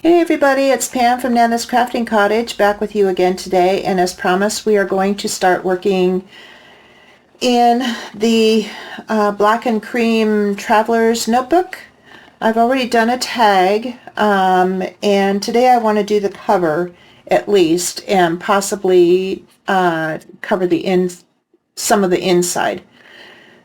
Hey everybody, it's Pam from Nana's Crafting Cottage back with you again today, and as promised we are going to start working in the Black and Cream Traveler's notebook. I've already done a tag and today I want to do the cover at least and possibly cover some of the inside.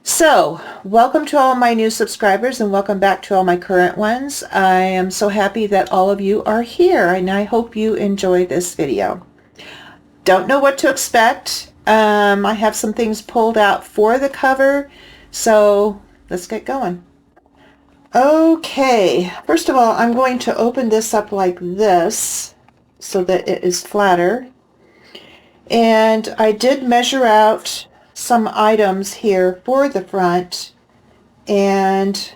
So, welcome to all my new subscribers and welcome back to all my current ones. I am so happy that all of you are here and I hope you enjoy this video. Don't know what to expect. I have some things pulled out for the cover, so let's get going. Okay, first of all, I'm going to open this up like this so that it is flatter. And I did measure out some items here for the front, and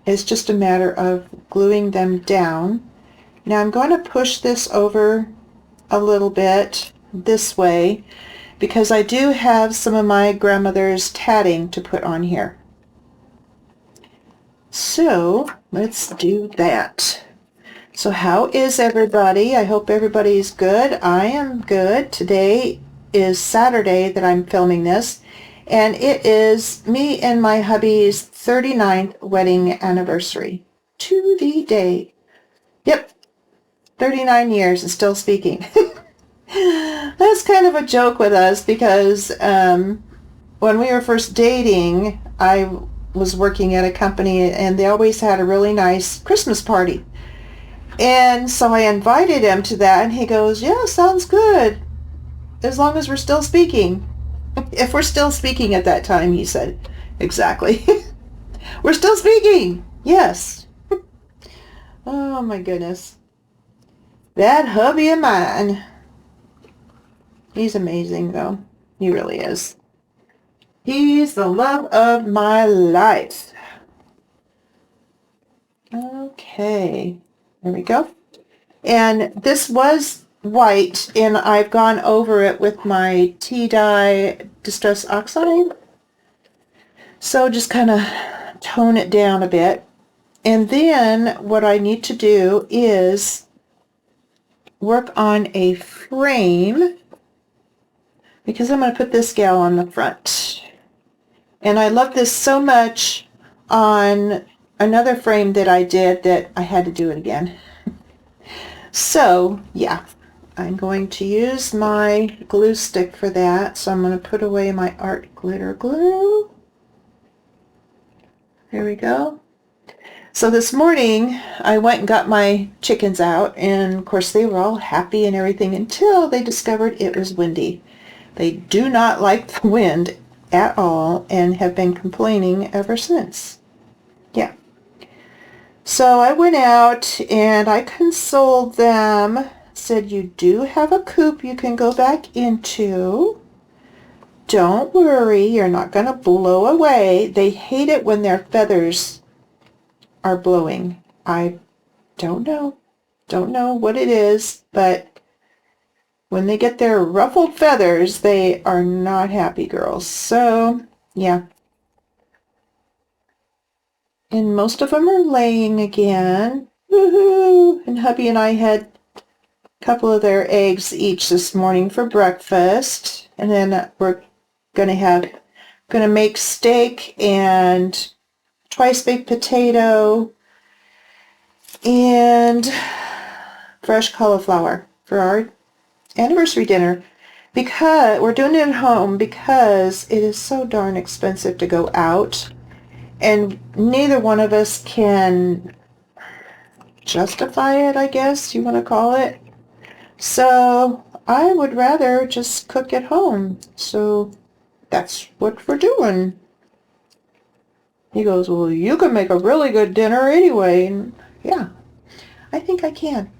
it's just a matter of gluing them down. Now I'm going to push this over a little bit this way because I do have some of my grandmother's tatting to put on here. So let's do that. So how is everybody? I hope everybody's good. I am good. Today is Saturday that I'm filming this, and it is me and my hubby's 39th wedding anniversary to the day. Yep, 39 years and still speaking. That's kind of a joke with us because when we were first dating, I was working at a company and they always had a really nice Christmas party. And so I invited him to that and he goes, "Yeah, sounds good. As long as we're still speaking." If we're still speaking at that time, he said. Exactly. We're still speaking. Yes. Oh my goodness. That hubby of mine. He's amazing though. He really is. He's the love of my life. Okay. There we go. And this was white, and I've gone over it with my tea dye Distress Oxide. So just kind of tone it down a bit. And then what I need to do is work on a frame because I'm going to put this gal on the front. And I love this so much on another frame that I did that I had to do it again. So, yeah, I'm going to use my glue stick for that. So I'm going to put away my art glitter glue. There we go. So this morning I went and got my chickens out, and of course they were all happy and everything until they discovered it was windy. They do not like the wind at all and have been complaining ever since. Yeah. So I went out and I consoled them, said you do have a coop you can go back into. Don't worry, you're not going to blow away. They hate it when their feathers are blowing. I don't know what it is, but when they get their ruffled feathers, they are not happy girls. So, yeah. And most of them are laying again. Woohoo! And hubby and I had a couple of their eggs each this morning for breakfast. And then we're gonna make steak and twice baked potato and fresh cauliflower for our anniversary dinner. Because we're doing it at home because it is so darn expensive to go out. And neither one of us can justify it, I guess you want to call it. So I would rather just cook at home. So that's what we're doing. He goes, "Well, you can make a really good dinner anyway." And yeah, I think I can.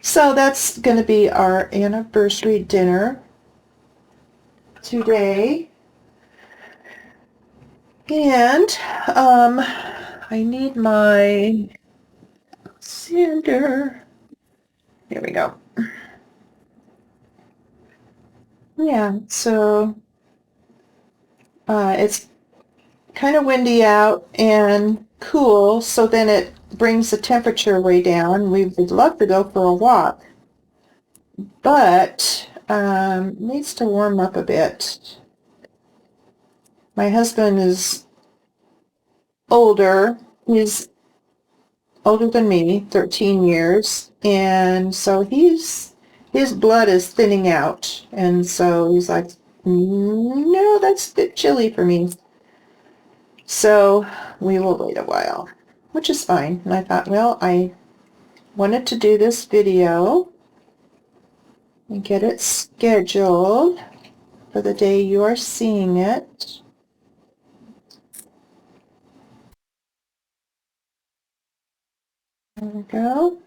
So that's going to be our anniversary dinner today. And I need my sander. There we go. Yeah, so it's kind of windy out and cool, so then it brings the temperature way down. We would love to go for a walk, but needs to warm up a bit. My husband is older. He's older than me, 13 years, and so his blood is thinning out, and so he's like, no, that's a bit chilly for me. So we will wait a while, which is fine. And I thought, well, I wanted to do this video and get it scheduled for the day you are seeing it. There we go.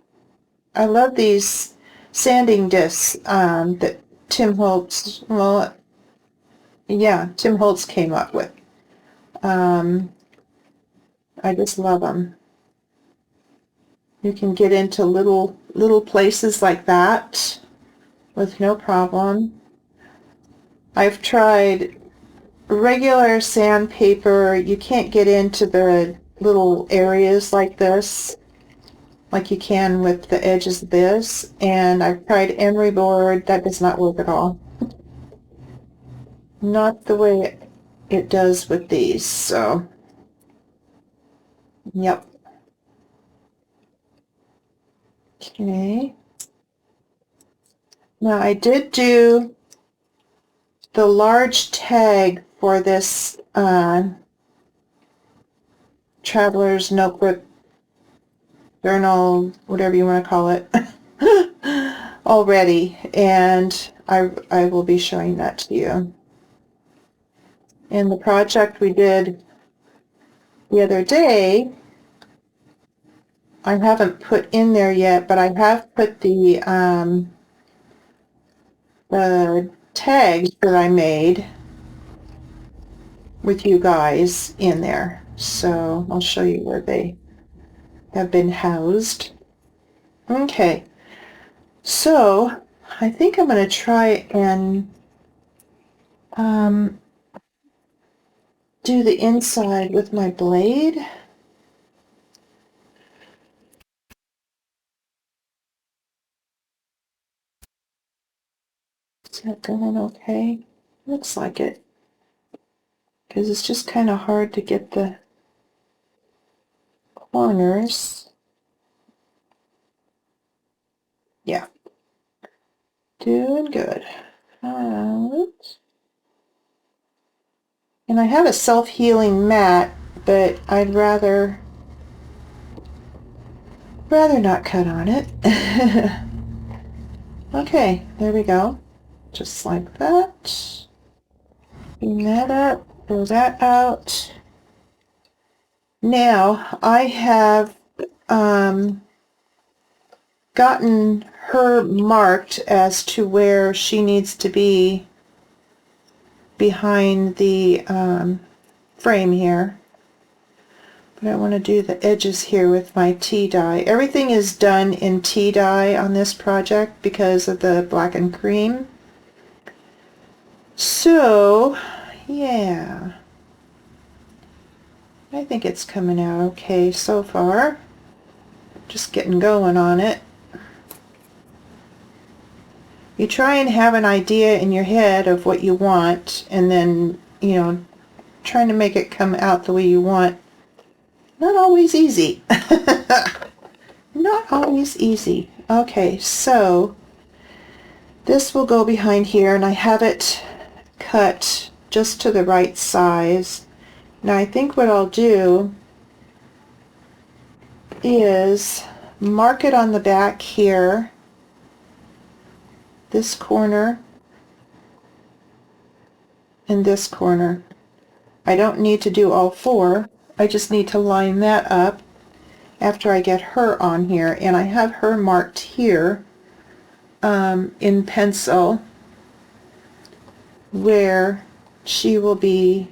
I love these sanding discs that Tim Holtz, well, yeah, Tim Holtz came up with. I just love them. You can get into little places like that with no problem. I've tried regular sandpaper. You can't get into the little areas like this, like you can with the edges of this. And I've tried emery board. That does not work at all. Not the way it does with these. So, yep. Okay. Now I did do the large tag for this Traveler's notebook, journal, whatever you want to call it, already, and I will be showing that to you. In the project we did the other day, I haven't put in there yet, but I have put the tags that I made with you guys in there. So I'll show you where they have been housed. Okay, so I think I'm going to try and do the inside with my blade. Is that going okay? Looks like it, because it's just kind of hard to get the corners. Yeah, doing good. Alright. And I have a self-healing mat, but I'd rather not cut on it. Okay, there we go. Just like that. Clean that up, throw that out. Now I have gotten her marked as to where she needs to be behind the frame here. But I want to do the edges here with my tea dye. Everything is done in tea dye on this project because of the black and cream. So, yeah. I think it's coming out okay so far. Just getting going on it. You try and have an idea in your head of what you want, and then, you know, trying to make it come out the way you want. Not always easy. Not always easy. Okay, so this will go behind here, and I have it cut just to the right size. Now I think what I'll do is mark it on the back here, this corner and this corner. I don't need to do all four. I just need to line that up after I get her on here, and I have her marked here in pencil where she will be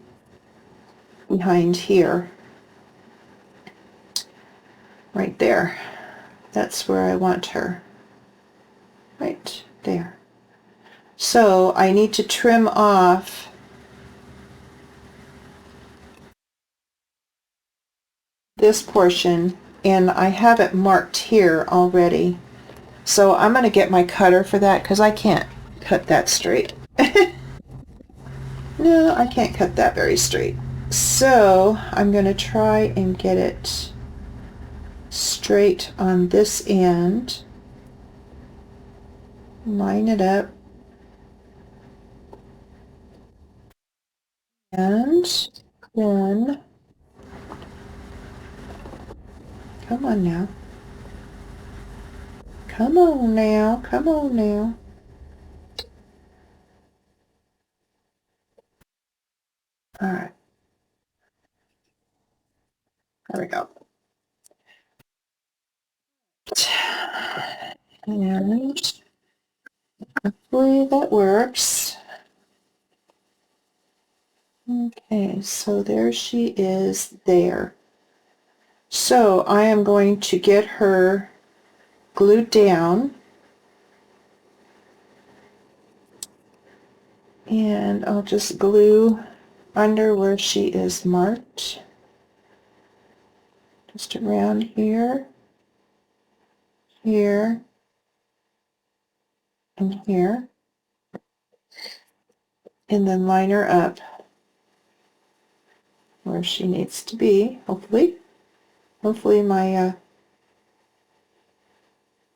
behind here, right there. That's where I want her, right there. So I need to trim off this portion and I have it marked here already. So I'm going to get my cutter for that because I can't cut that straight. No, I can't cut that very straight. So I'm going to try and get it straight on this end. Line it up. And then, come on now. Come on now. Come on now. All right. There we go. And hopefully that works. Okay, so there she is there. So I am going to get her glued down, and I'll just glue under where she is marked, just around here, here, and here, and then line her up where she needs to be, hopefully. Hopefully my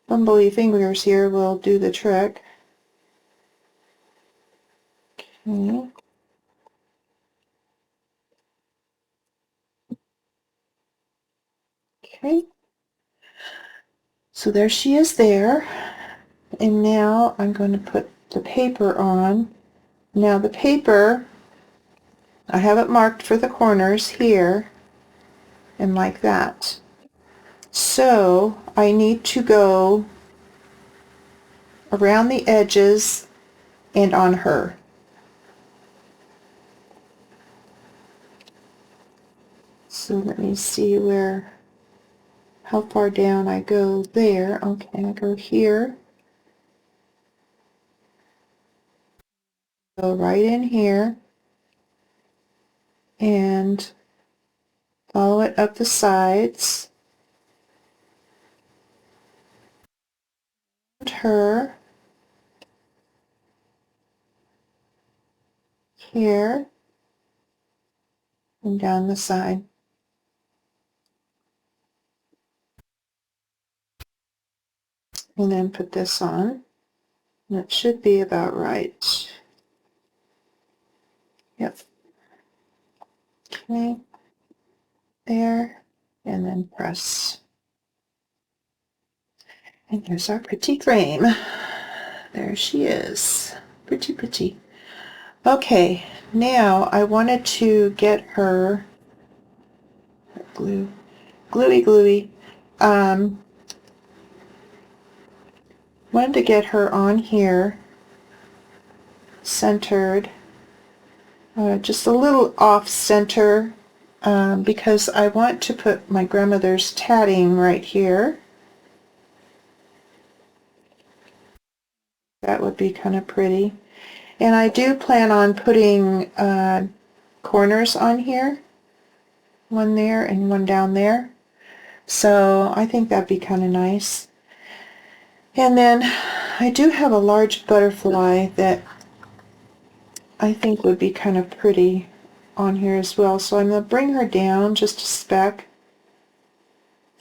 bumbly fingers here will do the trick. Okay. Okay. So there she is there. And now I'm going to put the paper on. Now the paper, I have it marked for the corners here and like that. So I need to go around the edges and on her. So let me see how far down I go there. Okay, I go here, go right in here, and follow it up the sides. Her here and down the side. And then put this on. And it should be about right. Yep. Okay. There. And then press. And there's our pretty frame. There she is. Pretty, pretty. Okay, now I wanted to get her gluey. Wanted to get her on here, centered, just a little off center, because I want to put my grandmother's tatting right here. That would be kind of pretty. And I do plan on putting corners on here, one there and one down there. So I think that'd be kind of nice. And then I do have a large butterfly that I think would be kind of pretty on here as well. So I'm going to bring her down just a speck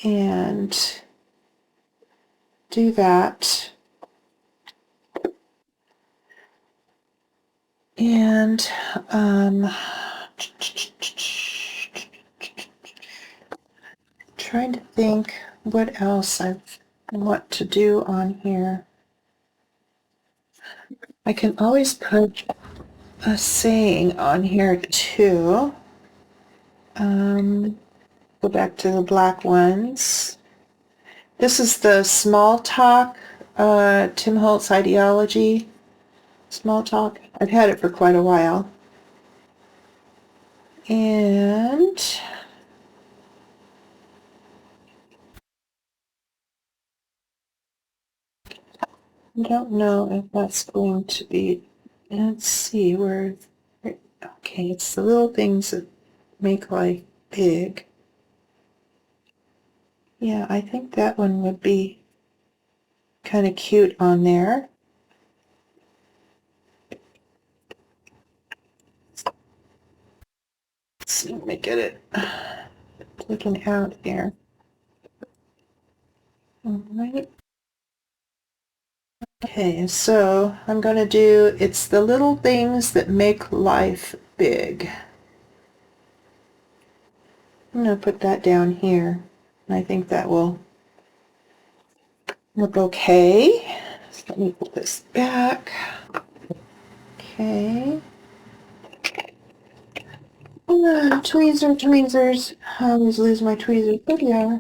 and do that. And trying to think what else I want to do on here. I can always put a saying on here too. Go back to the black ones. This is the Small Talk, Tim Holtz ideology. Small Talk. I've had it for quite a while. And I don't know if that's going to be, let's see where, okay, it's the little things that make life big. Yeah, I think that one would be kind of cute on there. Let's see, let me get it looking out here. All right. Okay, so I'm going to do, it's the little things that make life big. I'm going to put that down here. And I think that will look okay. So let me pull this back. Okay. Tweezers. I always lose my tweezers, but yeah,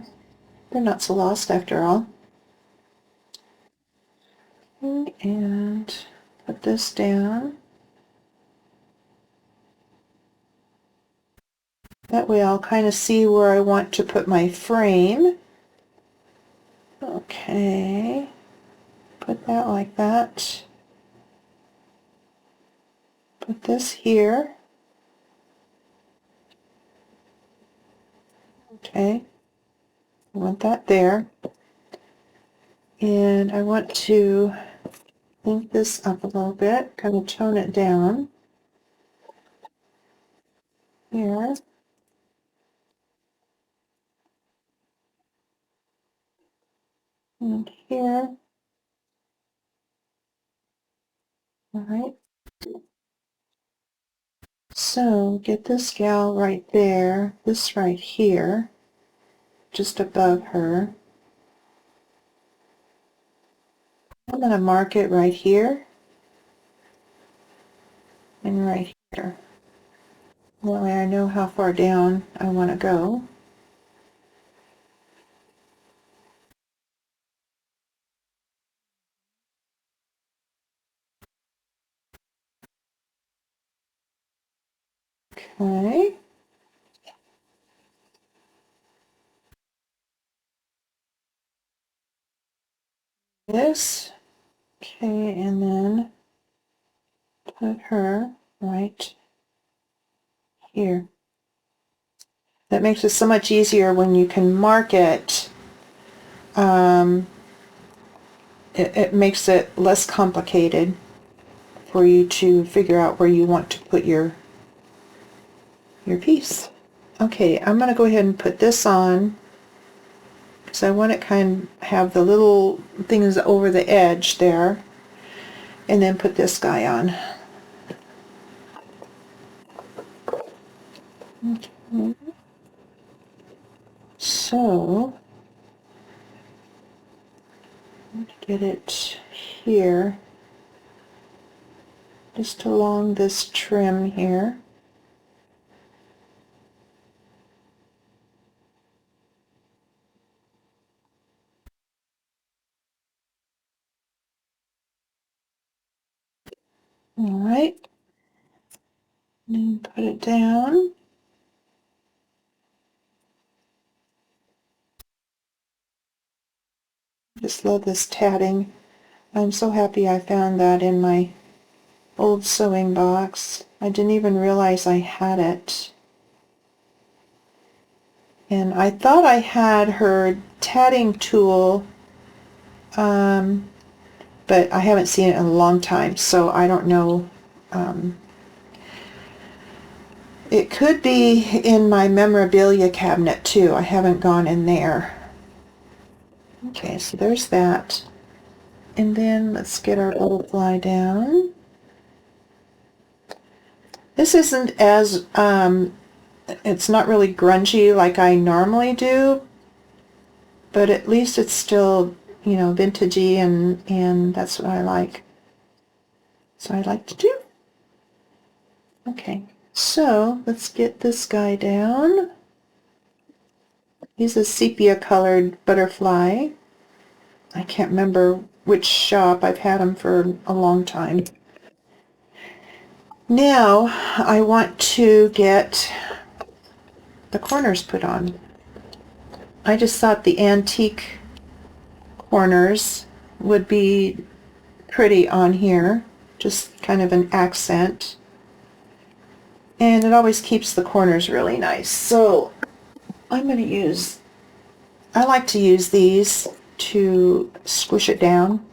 they're not so lost after all. And put this down. That way I'll kind of see where I want to put my frame. Okay. Put that like that. Put this here. Okay. I want that there. And I want to link this up a little bit, kind of tone it down. Here. And here. Alright. So get this gal right there, this right here, just above her. I'm going to mark it right here and right here. That way I know how far down I want to go. Okay. This. Okay, and then put her right here. That makes it so much easier when you can mark it. It makes it less complicated for you to figure out where you want to put your piece. Okay, I'm going to go ahead and put this on because I want to kind of have the little things over the edge there, and then put this guy on. Okay. So I'm going to get it here, just along this trim here. All right, and put it down. Just love this tatting. I'm so happy I found that in my old sewing box. I didn't even realize I had it. And I thought I had her tatting tool, but I haven't seen it in a long time, so I don't know. It could be in my memorabilia cabinet too. I haven't gone in there. Okay, so there's that. And then let's get our butterfly down. This isn't as, it's not really grungy like I normally do, but at least it's still, you know, vintagey, and that's what I like. So I like to do. Okay, so let's get this guy down. He's a sepia colored butterfly. I can't remember which shop. I've had them for a long time. Now I want to get the corners put on. I just thought the antique corners would be pretty on here, just kind of an accent, and it always keeps the corners really nice. So I'm going to use I like to use these to squish it down,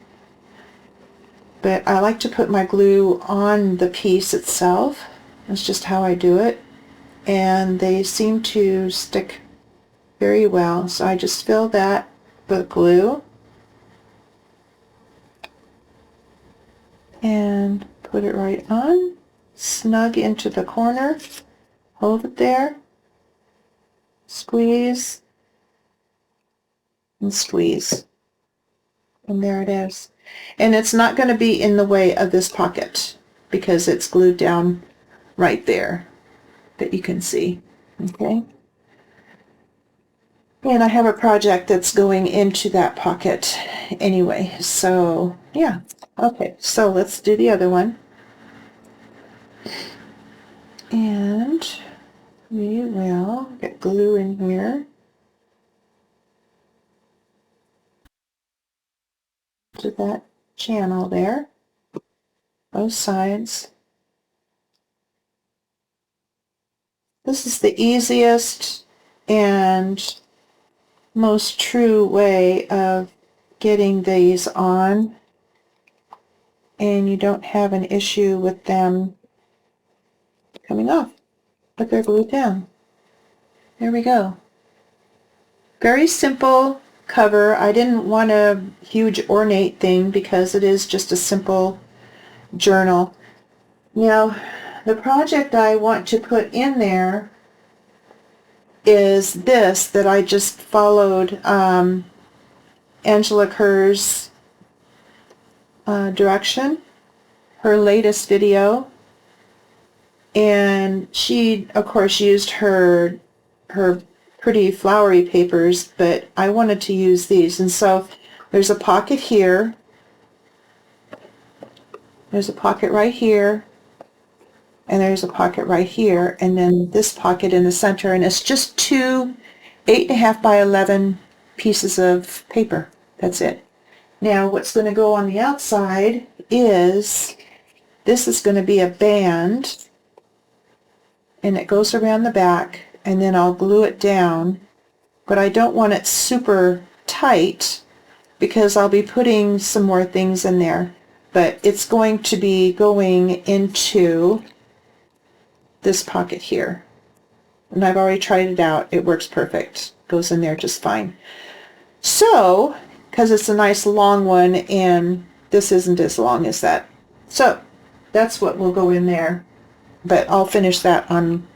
but I like to put my glue on the piece itself. That's just how I do it, and they seem to stick very well. So I just fill that with glue and put it right on, snug into the corner, hold it there, squeeze, and squeeze. And there it is. And it's not going to be in the way of this pocket because it's glued down right there that you can see. Okay. And I have a project that's going into that pocket anyway. So yeah. Okay, so let's do the other one. And we will get glue in here to that channel there, both sides. This is the easiest and most true way of getting these on, and you don't have an issue with them coming off, but they're glued down. There we go. Very simple cover. I didn't want a huge ornate thing because it is just a simple journal. Now, the project I want to put in there is this that I just followed Angela Kerr's direction, her latest video, and she of course used her pretty flowery papers, but I wanted to use these. And so there's a pocket here, there's a pocket right here, and there's a pocket right here, and then this pocket in the center, and it's just two 8.5 by 11 pieces of paper. That's it. Now what's going to go on the outside is, this is going to be a band, and it goes around the back, and then I'll glue it down, but I don't want it super tight because I'll be putting some more things in there, but it's going to be going into this pocket here, and I've already tried it out. It works perfect. Goes in there just fine. So, because it's a nice long one and this isn't as long as that, so that's what will go in there, but I'll finish that on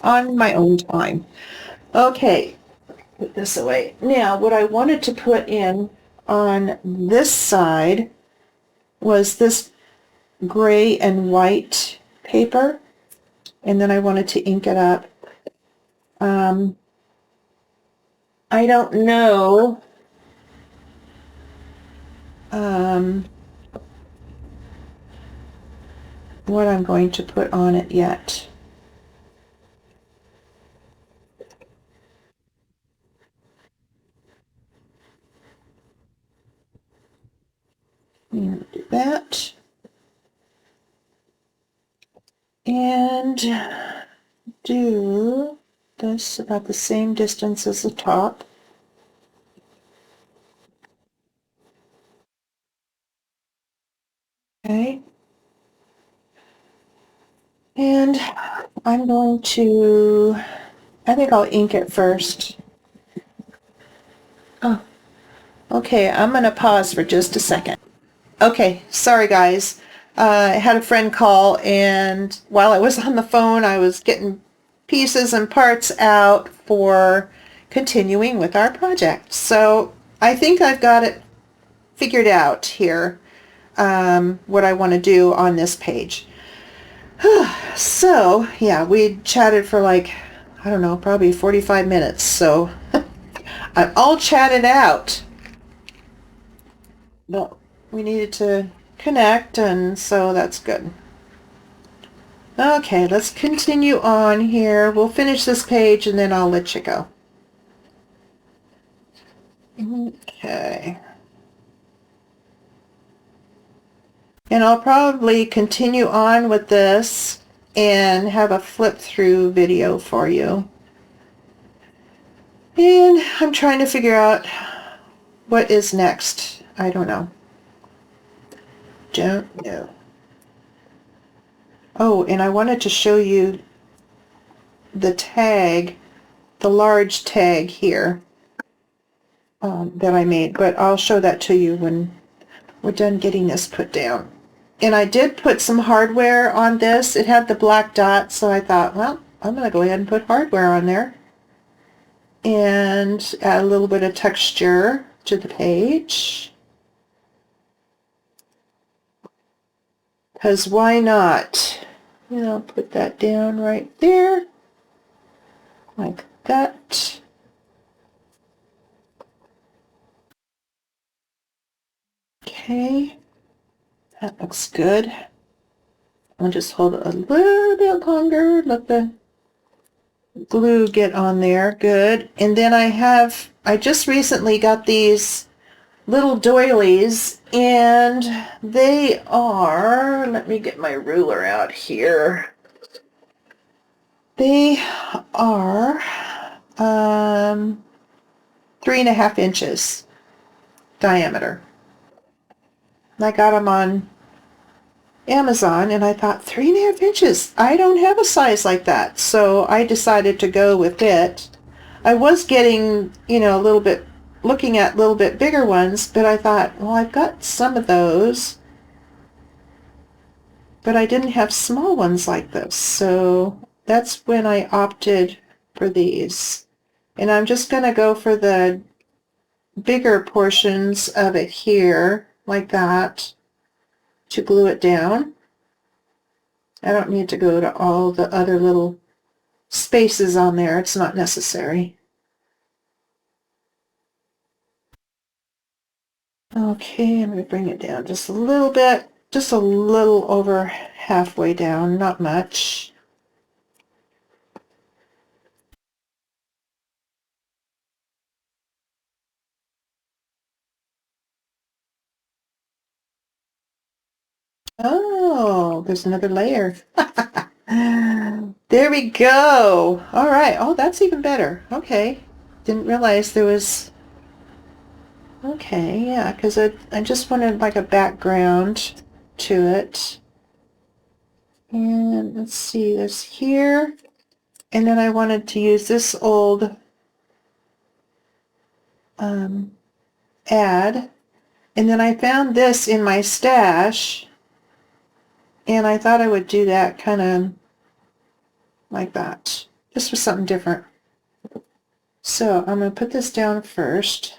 my own time. Okay, put this away. Now what I wanted to put in on this side was this gray and white paper, and then I wanted to ink it up. I don't know what I'm going to put on it yet. I'm going to do that. And do this about the same distance as the top. Okay. And I'm going to, I think I'll ink it first. Oh, okay, I'm going to pause for just a second. Okay, sorry guys. I had a friend call, and while I was on the phone, I was getting pieces and parts out for continuing with our project. So I think I've got it figured out here, what I want to do on this page. So yeah, we chatted for like, I don't know, probably 45 minutes. So I'm all chatted out. But we needed to connect, and so that's good. Okay, let's continue on here. We'll finish this page and then I'll let you go. Okay. And I'll probably continue on with this and have a flip through video for you. And I'm trying to figure out what is next. I don't know. Don't know. Oh, and I wanted to show you the tag, the large tag here that I made, but I'll show that to you when we're done getting this put down. And I did put some hardware on this. It had the black dot, so I thought, well, I'm going to go ahead and put hardware on there and add a little bit of texture to the page. Because why not? And I'll put that down right there, like that. Okay, that looks good. I'll just hold it a little bit longer, let the glue get on there. Good. And then I just recently got these little doilies, and they are, let me get my ruler out here. They are 3.5 inches diameter. I got them on Amazon, and I thought 3.5 inches. I don't have a size like that, so I decided to go with it. I was getting, a little bit, looking at a little bit bigger ones, but I thought, well, I've got some of those, but I didn't have small ones like this, so that's when I opted for these. And I'm just going to go for the bigger portions of it here, like that, to glue it down. I don't need to go to all the other little spaces on there. It's not necessary. Okay, I'm going to bring it down just a little bit, just a little over halfway down, not much. Oh, there's another layer. There we go. All right. Oh, that's even better. Okay. Didn't realize there was... Okay, yeah, because I just wanted like a background to it. And let's see, there's here. And then I wanted to use this old ad. And then I found this in my stash. And I thought I would do that kind of like that. Just for something different. So I'm going to put this down first.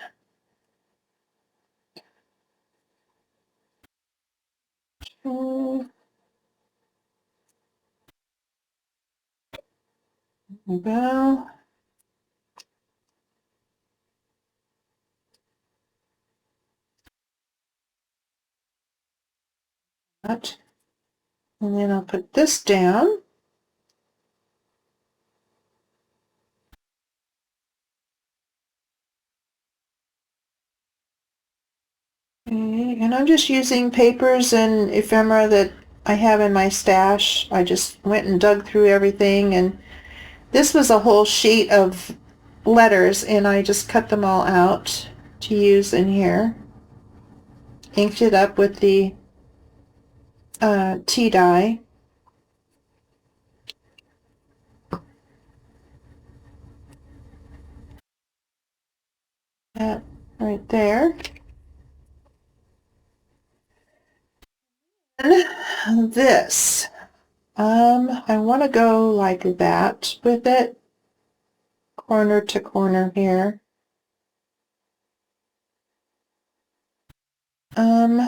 There we go. That. And then I'll put this down. Okay, and I'm just using papers and ephemera that I have in my stash. I just went and dug through everything, and this was a whole sheet of letters, and I just cut them all out to use in here. Inked it up with the tea dye. That right there. And this. I want to go like that with it, corner to corner here. How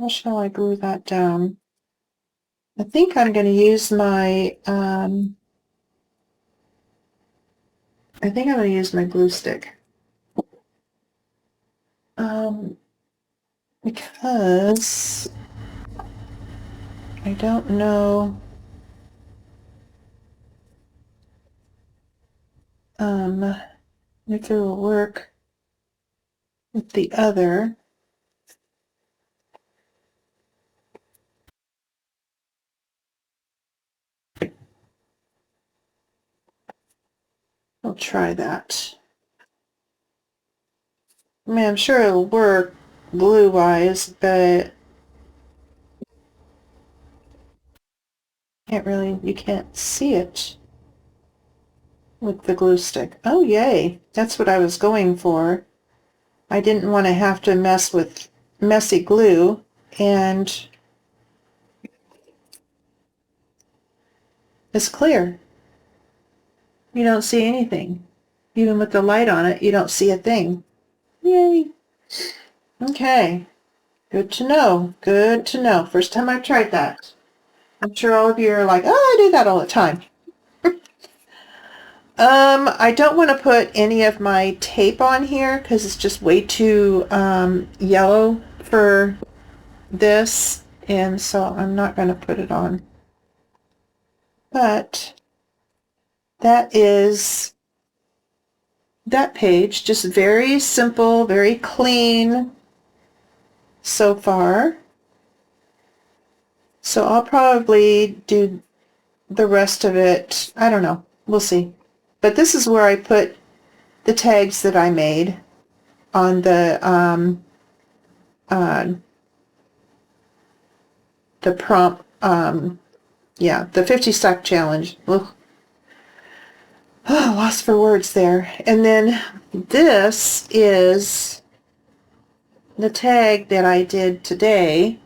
shall I glue that down? I think I'm going to use my, I think I'm going to use my glue stick. Because I don't know, if it will work with the other. I'll try that. I mean, I'm sure it'll work glue-wise, but you can't see it with the glue stick. Oh, yay. That's what I was going for. I didn't want to have to mess with messy glue, and it's clear. You don't see anything. Even with the light on it, you don't see a thing. Yay. Okay. Good to know. Good to know. First time I've tried that. I'm sure all of you are like, oh, I do that all the time. I don't want to put any of my tape on here because it's just way too yellow for this, and so I'm not going to put it on. But that is that page. Just very simple, very clean so far. So I'll probably do the rest of it. I don't know. We'll see. But this is where I put the tags that I made on the prompt, yeah, the 50 stack challenge. Ugh. Oh, lost for words there. And then this is the tag that I did today.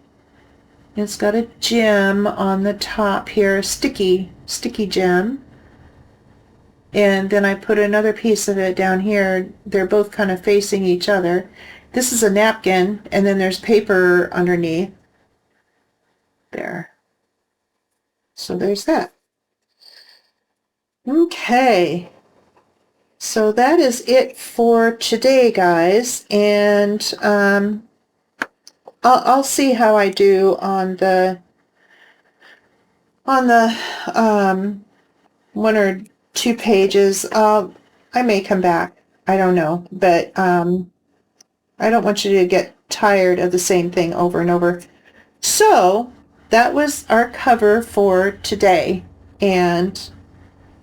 It's got a gem on the top here, sticky gem. And then I put another piece of it down here. They're both kind of facing each other. This is a napkin, and then there's paper underneath. There. So there's that. Okay. So that is it for today, guys. And I'll see how I do on the one or two pages. I may come back. I don't know, but I don't want you to get tired of the same thing over and over. So that was our cover for today and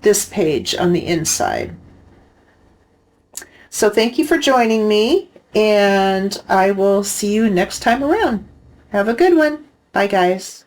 this page on the inside. So thank you for joining me, and I will see you next time around. Have a good one. Bye, guys.